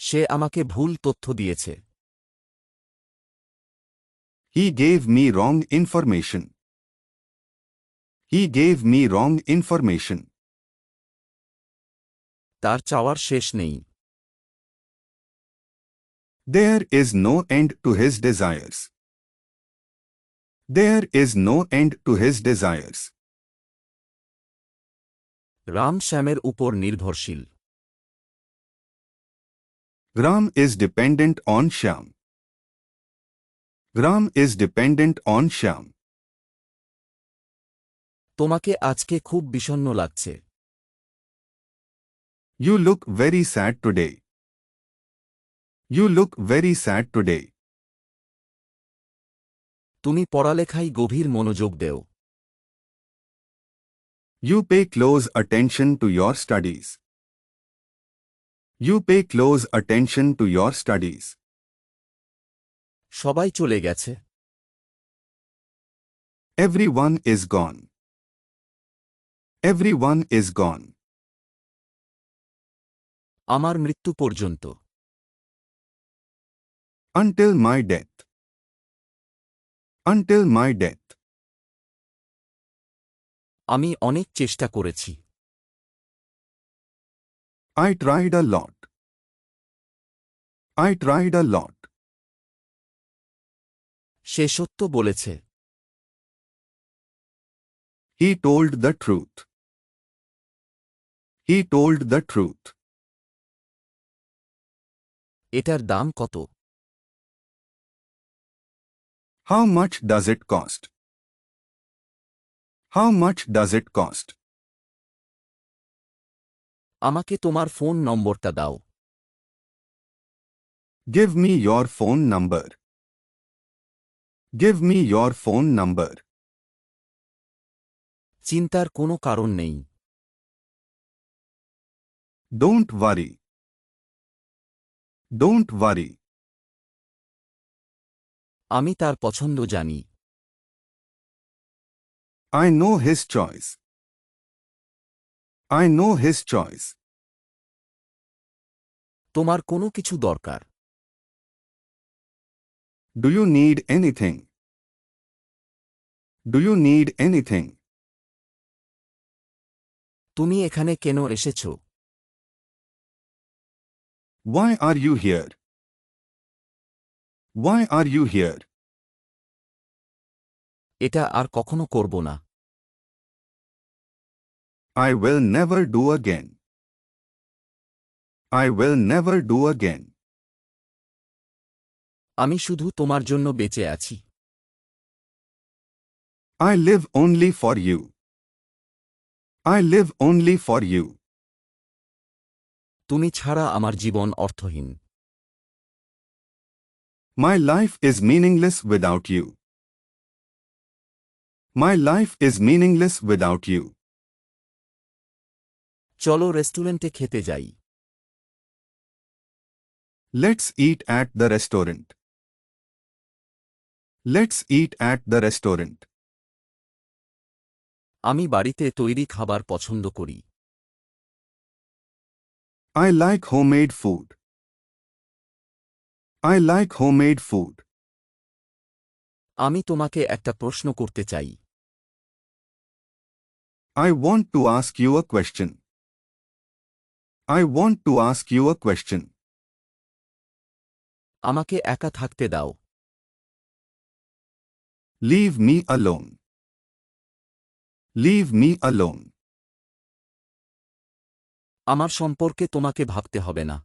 সে আমাকে ভুল তথ্য দিয়েছে। He gave me wrong information. He gave me wrong information. তার চাওয়ার শেষ নেই। There is no end to his desires. There is no end to his desires. Ram শ্যামের উপর নির্ভরশীল। Ram is dependent on Shyam. Ram is dependent on Shyam. তোমাকে আজকে খুব বিষণ্ণ লাগছে। You look very sad today. You look very sad today. তুমি পড়ালেখায় গভীর মনোযোগ দেও। You pay close attention to your studies. You pay close attention to your studies. সবাই চলে গেছে। Everyone is gone. Everyone is gone. আমার মৃত্যু পর্যন্ত। Until my death. Until my death. আমি অনেক চেষ্টা করেছি। I tried a lot. I tried a lot. সে সত্য বলেছে। He told the truth. He told the truth. এটার দাম কত? How much does it cost? How much does it cost? আমাকে তোমার ফোন নম্বরটা দাও। Give me your phone number. Give me your phone number. চিন্তার কোনো কারণ নেই। Don't worry. Don't worry. আমি তার পছন্দ জানি। I know his choice. I know his choice. তোমার কোনো কিছু দরকার? Do you need anything? Do you need anything? তুমি এখানে কেন এসেছ? Why are you here? Why are you here? এটা আর কখনো করব না। I will never do again. I will never do again. আমি শুধু তোমার জন্য বেঁচে আছি। I live only for you. I live only for you. তুমি ছাড়া আমার জীবন অর্থহীন। My life is meaningless without you. My life is meaningless without you. চলো রেস্টুরেন্টে খেতে যাই। Let's eat at the restaurant. Let's eat at the restaurant. আমি বাড়িতে তৈরি খাবার পছন্দ করি। I like homemade food. I like homemade food. আমি তোমাকে একটা প্রশ্ন করতে চাই। I want to ask you a question. I want to ask you a question. আমাকে একা থাকতে দাও। Leave me alone. Leave me alone. আমার সম্পর্কে তোমাকে ভাবতে হবে না।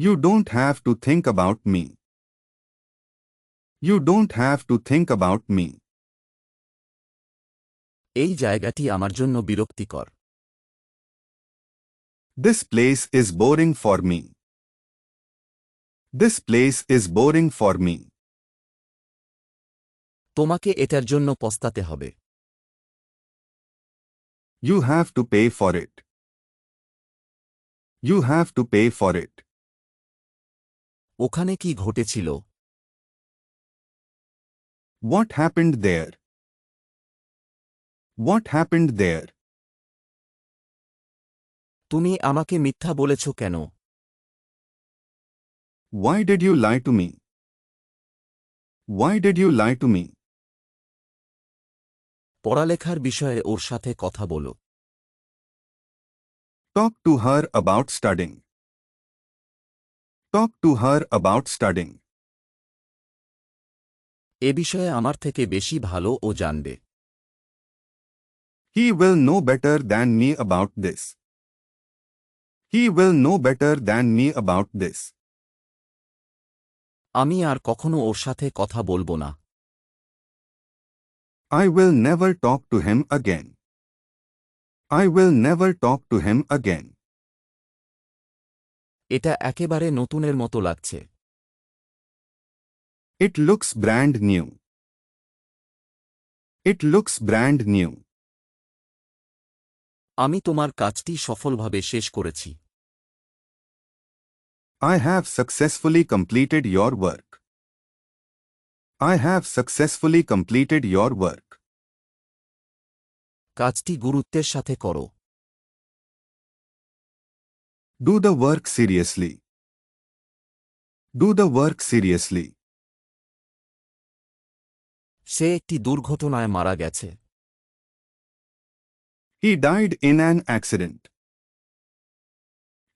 You don't have to think about me. You don't have to think about me. এই জায়গাটি আমার জন্য বিরক্তিকর। This place is boring for me. This place is boring for me. তোমাকে এটার জন্য পস্তাতে হবে। You have to pay for it. You have to pay for it. ওখানে কি ঘটেছিল? What happened there? What happened there? তুমি আমাকে মিথ্যা বলেছ কেন? Why did you lie to me? Why did you lie to me? পড়ালেখার বিষয়ে ওর সাথে কথা বলো। Talk to her about studying. Talk to her about studying. এ বিষয়ে আমার থেকে বেশি ভালো ও জানবে। He will know better than me about this. He will know better than me about this. আমি আর কখনো ওর সাথে কথা বলবো না। I will never talk to him again. I will never talk to him again. এটা একেবারে নতুনের মতো লাগছে। It looks brand new. It looks brand new. আমি তোমার কাজটি সফলভাবে শেষ করেছি। I have successfully completed your work. I have successfully completed your work. কাজটি গুরুত্বের সাথে করো। Do the work seriously. Do the work seriously. সে একটি দুর্ঘটনায় মারা গেছে। He died in an accident.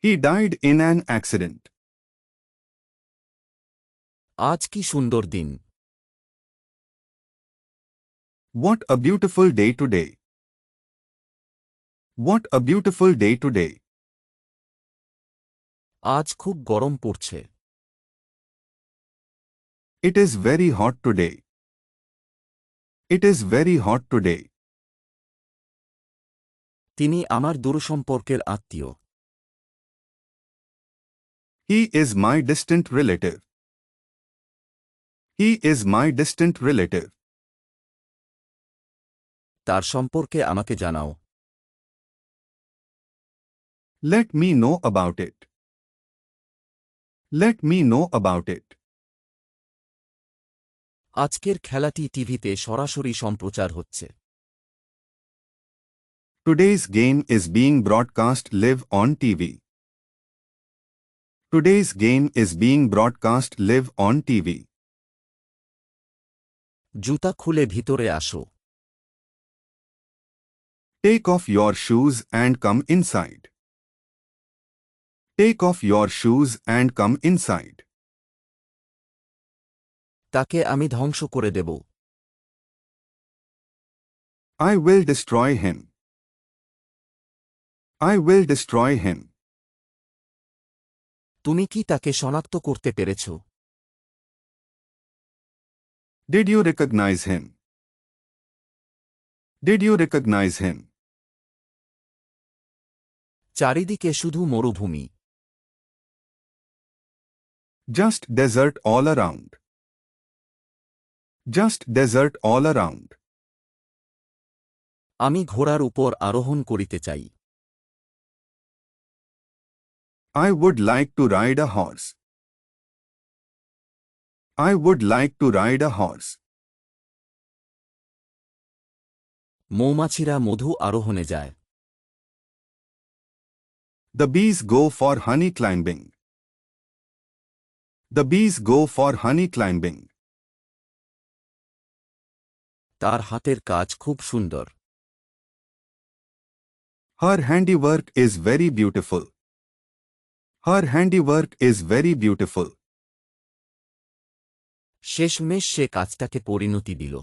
He died in an accident. আজ কি সুন্দর দিন। What a beautiful day today. What a beautiful day today. আজ খুব গরম পড়ছে। It is very hot today. It is very hot today. তিনি আমার দূরসম্পর্কের আত্মীয়। He is my distant relative. He is my distant relative. তার সম্পর্কে আমাকে জানাও। Let me know about it. Let me know about it. আজকের খেলাটি টিভিতে সরাসরি সম্প্রচার হচ্ছে। Today's game is being broadcast live on TV. Today's game is being broadcast live on TV. জুতা খুলে ভিতরে আসো। Take off your shoes and come inside. Take off your shoes and come inside. তাকে আমি ধ্বংস করে দেব। I will destroy him. I will destroy him. তুমি কি তাকে শনাক্ত করতে পেরেছ? Did you recognize him? Did you recognize him? চারিদিকে শুধু মরুভূমি। Just desert all around. Just desert all around. আমি ঘোড়ার উপর আরোহণ করিতে চাই। I would like to ride a horse. I would like to ride a horse. মৌমাছিরা মধু আরোহণে যায়। The bees go for honey climbing. The bees go for honey climbing. তার হাতের কাজ খুব সুন্দর। Her handiwork is very beautiful. Her handiwork is very beautiful. শেষমেশ সে কাজটাকে পরিণতি দিল।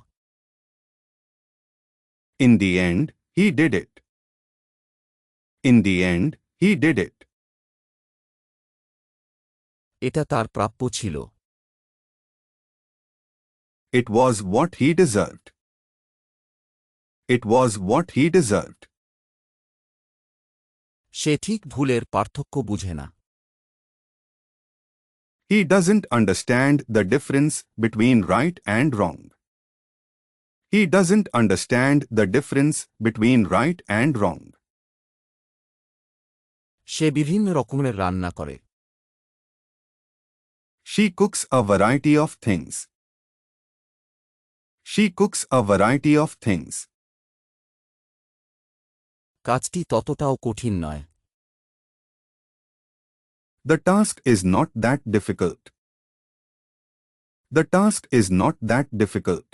In the end, he did it. In the end, he did it. এটা তার প্রাপ্য ছিল। It was what he deserved. It was what he deserved. সে ঠিক ভুলের পার্থক্য বুঝে না। He doesn't understand the difference between right and wrong. He doesn't understand the difference between right and wrong. সে বিভিন্ন রকমের রান্না করে। She cooks a variety of things. She cooks a variety of things. কাজটি ততটাও কঠিন নয়। The task is not that difficult. The task is not that difficult.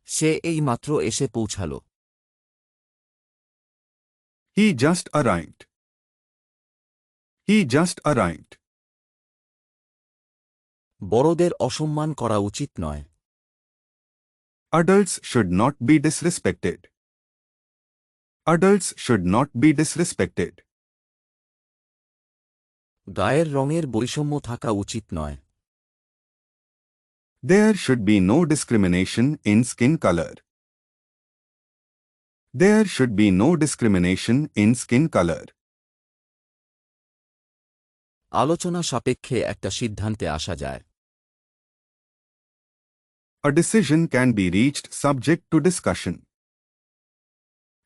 সে এইমাত্র এসে পৌঁছালো। He just arrived. He just arrived. বড়দের অসম্মান করা উচিত নয়। Adults should not be disrespected. Adults should not be disrespected. গায়ের রঙের বৈষম্য থাকা উচিত নয়। There should be no discrimination in skin color. There should be no discrimination in skin color. আলোচনা সাপেক্ষে একটা সিদ্ধান্তে আসা যায়। A decision can be reached subject to discussion.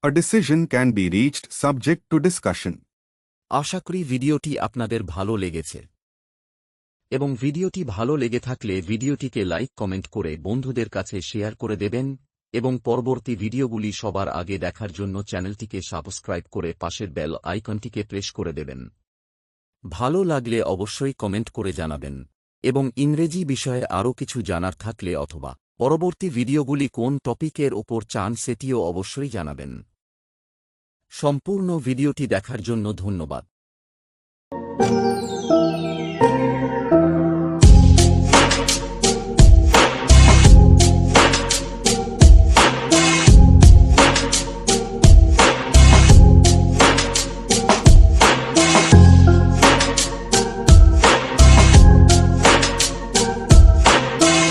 A decision can be reached subject to discussion. আশা করি ভিডিওটি আপনাদের ভালো লেগেছে এবং ভিডিওটি ভালো লেগে থাকলে ভিডিওটিকে লাইক কমেন্ট করে বন্ধুদের কাছে শেয়ার করে দেবেন এবং পরবর্তী ভিডিওগুলি সবার আগে দেখার জন্য চ্যানেলটিকে সাবস্ক্রাইব করে পাশের বেল আইকনটিকে প্রেস করে দেবেন। ভালো লাগলে অবশ্যই কমেন্ট করে জানাবেন এবং ইংরেজি বিষয়ে আরও কিছু জানার থাকলে অথবা পরবর্তী ভিডিওগুলি কোন টপিকের ওপর চান সেটিও অবশ্যই জানাবেন। সম্পূর্ণ ভিডিওটি দেখার জন্য ধন্যবাদ।